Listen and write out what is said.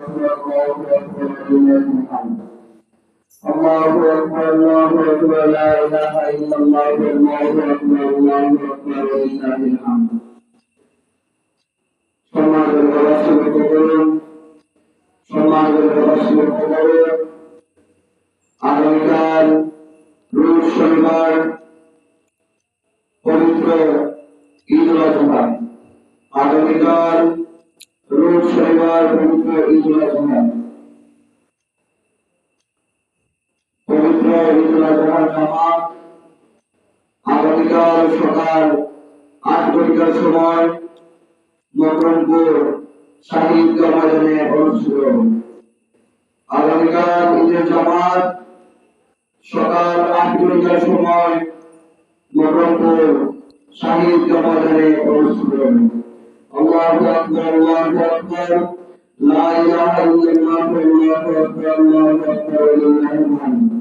الله أكبر الله أكبر لا إله إلا الله الله أكبر ولله الحمد সম্মানিত রাষ্ট্রপতি করুন সম্মানিত রাষ্ট্রপতি করুন আগামীকাল রোজ শনিবার পবিত্র ঈদ উল আযহা আগামীকাল রোজ শনিবার পবিত্র ঈদ উল আযহা পবিত্র ঈদ উল আযহার জামাত আগামীকাল সকাল 8টার সময় মকরমপুর শহীদ ময়দানে অনুষ্ঠিত হবে। আগামীকাল ঈদের জামাত সকাল 8টার সময় মকরমপুর শহীদ ময়দানে অনুষ্ঠিত হবে। আল্লাহু আকবার আল্লাহু আকবার লা ইলাহা ইল্লাল্লাহু আল্লাহু আকবার আল্লাহু আকবার লিল্লাহিল হামদ।